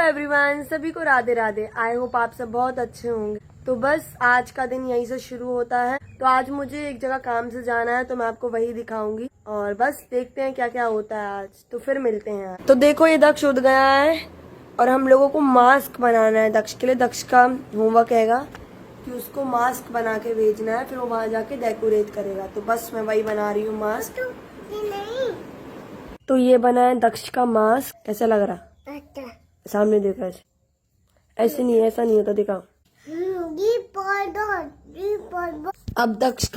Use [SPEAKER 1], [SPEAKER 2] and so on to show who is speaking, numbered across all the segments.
[SPEAKER 1] Everyone, सभी को Radhe Radhe. I hope आप सब बहुत अच्छे होंगे। तो बस आज का दिन यहीं से शुरू होता है। तो आज मुझे एक जगह काम से जाना है, तो मैं आपको वही दिखाऊंगी और बस देखते हैं क्या क्या होता है आज। तो फिर मिलते हैं। तो देखो ये दक्ष उठ गया है और हम लोगों को मास्क बनाना है दक्ष के लिए। दक्ष का होमवर्क हैगा कि उसको मास्क बना के भेजना है, फिर वो वहाँ जाके डेकोरेट करेगा। तो बस मैं वही बना रही हूँ मास्क। तो ये बना है दक्ष का मास्क। कैसा लग रहा? सामने देखो, ऐसे नहीं, ऐसा नहीं होता, दिखाओ। अब दक्ष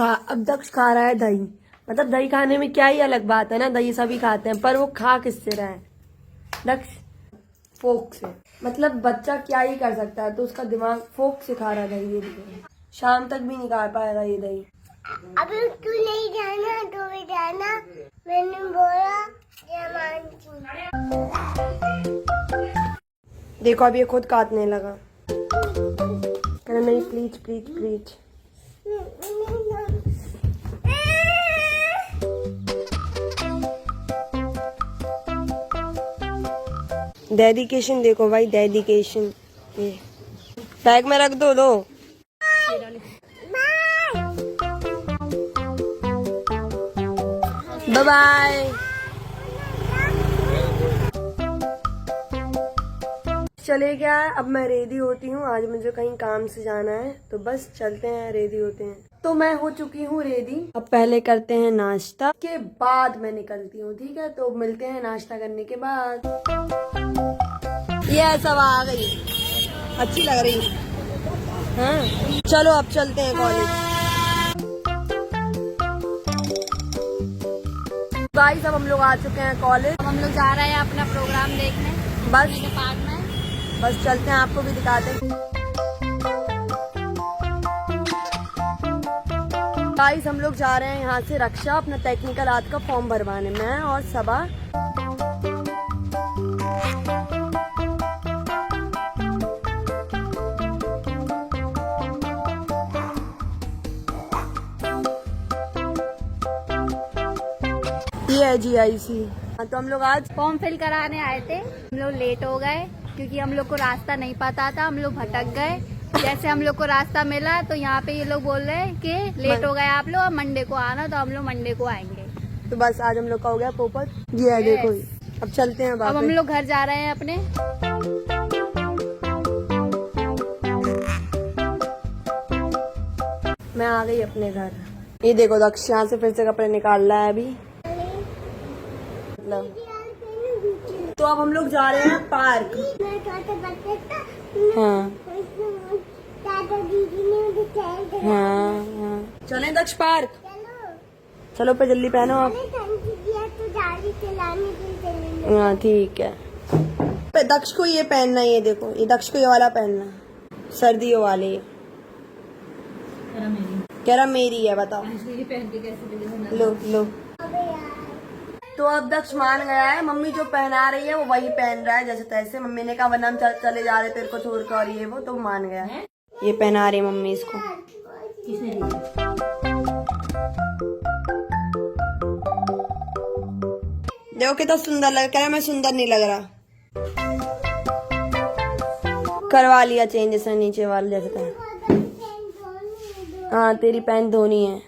[SPEAKER 1] खा रहा है दही। मतलब दही खाने में क्या ही अलग बात है ना, दही सभी खाते हैं, पर वो खा किससे रहा है दक्ष? फोक से। मतलब बच्चा क्या ही कर सकता है, तो उसका दिमाग फोक से खा रहा है दही। ये देखो, शाम तक भी नहीं खा पाएगा ये दही।
[SPEAKER 2] अभी तू नहीं जाना तो भी जाना, मैंने बोला।
[SPEAKER 1] देखो अब ये खुद काटने लगा। नहीं, प्लीज प्लीज प्लीज। डेडिकेशन देखो भाई, डेडिकेशन। ये बैग में रख दो। Bye bye. चले गया। अब मैं रेडी होती हूँ, आज मुझे कहीं काम से जाना है, तो बस चलते हैं, रेडी होते हैं। तो मैं हो चुकी हूँ रेडी। अब पहले करते हैं नाश्ता, के बाद मैं निकलती हूँ, ठीक है? तो मिलते हैं नाश्ता करने के बाद। ये सब आ गई, अच्छी लग रही। हाँ चलो अब चलते हैं कॉलेज। गाइस अब हम लोग आ चुके हैं कॉलेज।
[SPEAKER 3] हम लोग जा रहे हैं अपना प्रोग्राम देखने
[SPEAKER 1] बस
[SPEAKER 3] पार्क में।
[SPEAKER 1] बस चलते हैं, आपको भी दिखाते हैं। गाइस हम लोग जा रहे हैं यहाँ से रक्षा अपना टेक्निकल आर्ट का फॉर्म भरवाने में, है और सबा। ये है GIC। तो हम लोग आज
[SPEAKER 3] फॉर्म फिल कराने आए थे। हम लोग लेट हो गए क्योंकि हम लोग को रास्ता नहीं पता था, हम लोग भटक गए। जैसे हम लोग को रास्ता मिला तो यहाँ पे ये लोग बोल रहे हैं कि लेट हो गए आप लोग, अब मंडे को आना। तो हम लोग मंडे को आएंगे।
[SPEAKER 1] तो बस आज हम लोग का हो गया पोपट। ये है देखो। अब चलते हैं।
[SPEAKER 3] अब हम लोग घर जा रहे हैं अपने।
[SPEAKER 1] मैं आ गई अपने घर। ये देखो दक्ष यहाँ से फिर से कपड़े निकाल रहा है अभी। तो अब हम लोग जा रहे हैं पार्क। हाँ हाँ, चलें दक्ष पार्क। चलो पे जल्दी पहनो आप। हाँ ठीक है। पे दक्ष को ये पहनना, ये देखो, ये दक्ष को ये वाला पहनना, सर्दियों वाले। कह रहा मेरी है, बताओ। लो लो। तो अब दक्ष मान गया है, मम्मी जो पहना रही है वो वही पहन रहा है जैसे तैसे। मम्मी ने कहा वरना हम चले जा रहे तेरे को छोड़ कर, और ये वो, तो मान गया है। ये पहना रही मम्मी इसको। देखो कितना सुंदर लग रहा है। मैं सुंदर नहीं लग रहा। करवा लिया चेंज, जैसा नीचे वाला जैसे था। हाँ तेरी पैंट धोनी है।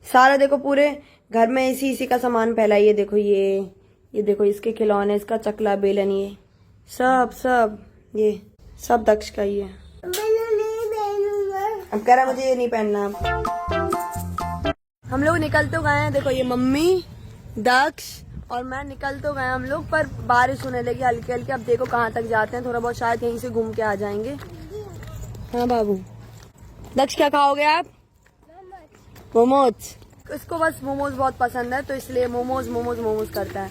[SPEAKER 1] सारा देखो पूरे घर में इसी का सामान फैला। ये देखो, ये देखो इसके खिलौने, इसका चकला बेलन, ये सब ये सब दक्ष का ही है। अब कह रहा मुझे ये नहीं पहनना। हम लोग निकल तो गए हैं, देखो ये मम्मी, दक्ष और मैं निकल तो गए हम लोग, पर बारिश होने लगी हल्की हल्की। अब देखो कहाँ तक जाते हैं, थोड़ा बहुत शायद यहीं से घूम के आ जाएंगे। हाँ बाबू। दक्ष क्या खाओगे आप? मोमोज। इसको बस मोमोज बहुत पसंद है, तो इसलिए मोमोज करता है।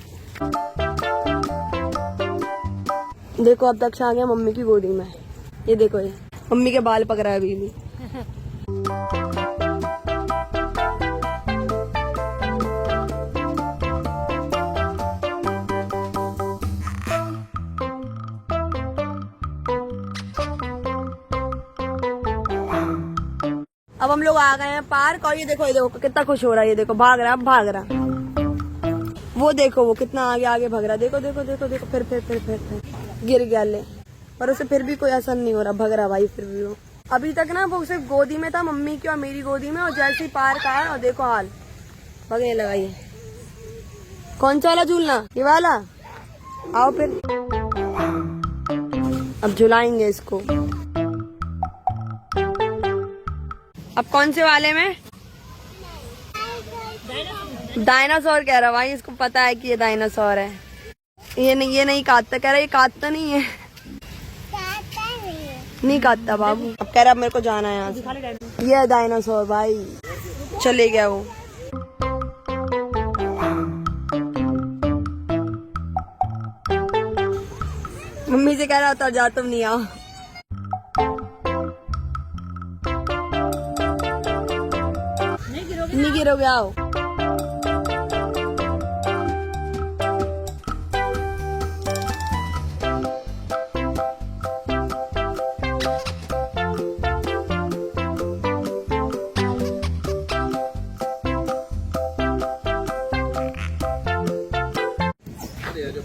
[SPEAKER 1] देखो अब दक्ष आ गया मम्मी की गोदी में। ये देखो, ये मम्मी के बाल पकड़ा है अभी भी। अब हम लोग आ गए हैं पार्क, और ये देखो कितना खुश हो रहा है। ये देखो भाग रहा। वो देखो वो कितना आगे आगे भाग रहा है। देखो फिर गिर गया ले। पर उसे फिर भी कोई असर नहीं हो रहा, भग रहा भाई फिर भी वो। अभी तक ना वो सिर्फ गोदी में था, मम्मी की और मेरी गोदी में, और जैसे ही पार्क आया और देखो हाल, भगने लगा। ये कौन सा वाला झूलना? ये वाला। आओ फिर अब झुलाएंगे इसको। अब कौन से वाले में? डायनासोर कह रहा भाई, इसको पता है कि ये डायनासोर है। ये नहीं काटता, कह रहा ये काटता नहीं है। नहीं काटता बाबू। अब कह रहा अब मेरे को जाना है यहाँ से। ये डायनासोर भाई, चले गया वो। मम्मी से कह रहा उतर जा, तुम नहीं आओ। नहीं गिरोगे, आओ।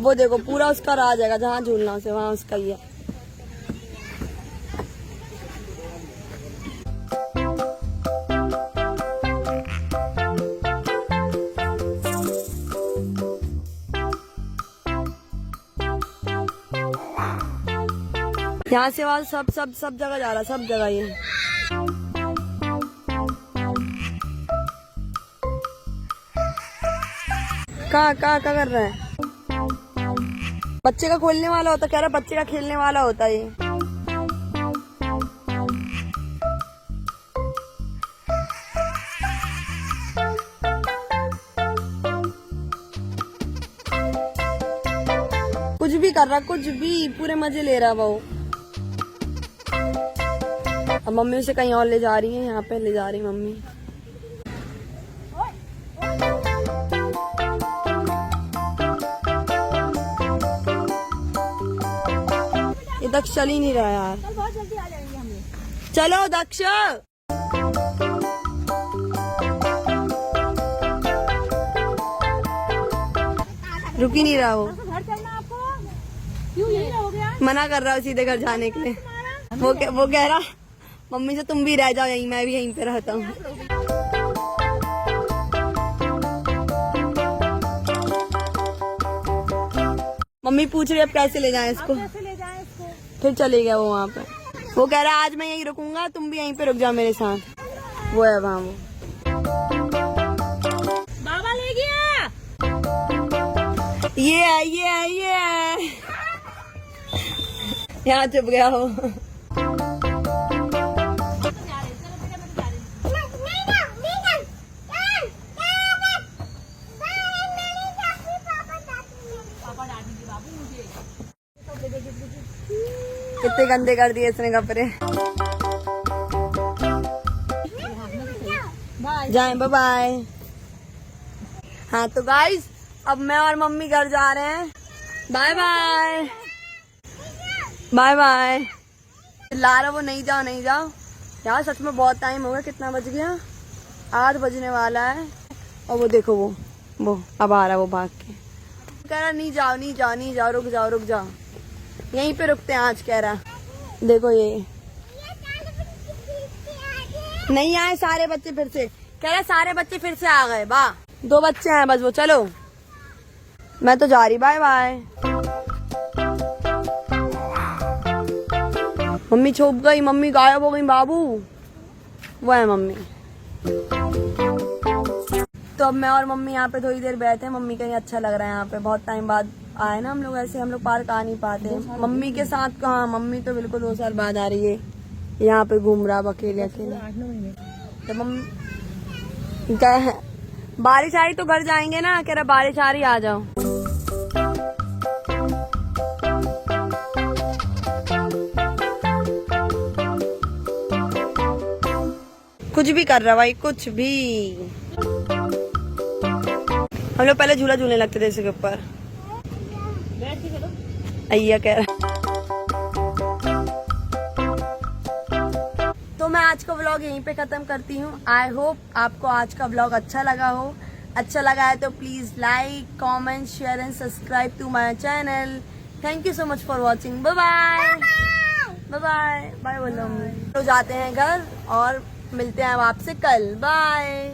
[SPEAKER 1] वो देखो पूरा उसका राह जाएगा, जहाँ झूलना उसे वहाँ उसका ही है। यहाँ से वहाँ सब जगह जा रहा, सब जगह ये। कहाँ कर रहा है? बच्चे का खोलने वाला होता, कह रहा बच्चे का खेलने वाला होता ये। कुछ भी कर रहा, कुछ भी, पूरे मजे ले रहा वो। अब मम्मी उसे कहीं और ले जा रही है, यहाँ पे ले जा रही मम्मी। ये दक्ष चल ही नहीं रहा यार। बहुत जल्दी आ जाएंगे हम लोग। चलो दक्ष। रुक ही नहीं रहा वो। घर चलना आपको? क्यों यही रहोगे? मना कर रहा है सीधे घर जाने के लिए। वो कह रहा मम्मी से तुम भी रह जाओ यहीं, मैं भी यहीं पे रहता हूँ। मम्मी पूछ रही है अब कैसे ले जाएं इसको। फिर चले गया वो वहाँ पे। वो कह रहा है आज मैं यहीं रुकूंगा, तुम भी यहीं पे रुक जाओ मेरे साथ। वो है वहाँ वो।
[SPEAKER 4] बाबा ले गया।
[SPEAKER 1] ये है यहाँ चुप गया हो। कितने गंदे कर दिए इसने कपड़े। जाए बाय। हाँ तो गाइस अब मैं और मम्मी घर जा रहे हैं। Bye bye bye bye. लारा वो नहीं जाओ यार, सच में बहुत टाइम हो गया। कितना बज गया? 8 बजने वाला है। और वो देखो वो अब आ रहा है वो भाग के। कह रहा नहीं जाओ, रुक जाओ यहीं पे रुकते हैं आज, कह रहा। देखो ये नहीं आए सारे बच्चे फिर से, कह रहा सारे बच्चे फिर से आ गए। 2 बच्चे हैं बस वो। चलो मैं तो जा रही, बाय बाय। मम्मी छुप गई, मम्मी गायब हो गई बाबू। वो है मम्मी। तो अब मैं और मम्मी यहाँ पे थोड़ी देर बैठे हैं। मम्मी कहीं अच्छा लग रहा है यहाँ पे, बहुत टाइम बाद आए ना हम लोग। ऐसे हम लोग पार्क आ नहीं पाते मम्मी के साथ। कहाँ, मम्मी तो बिल्कुल 2 साल बाद आ रही है। यहाँ पे घूम रहा अकेले। तो मम्मी बारिश आई तो घर जाएंगे ना, कह रहा बारिश आ रही आ जाओ। कुछ भी कर रहा भाई, कुछ भी। हम लोग पहले झूला झूलने लगते थे इसके ऊपर। अय्या कह रहा। तो मैं आज का व्लॉग यहीं पे खत्म करती हूँ। आई होप आपको आज का व्लॉग अच्छा लगा हो। अच्छा लगा है तो please like, comment, share and subscribe to my channel. Thank you so much for watching. Bye bye bye bye bye बोलो। तो जाते हैं घर और मिलते हैं अब आपसे कल। बाय।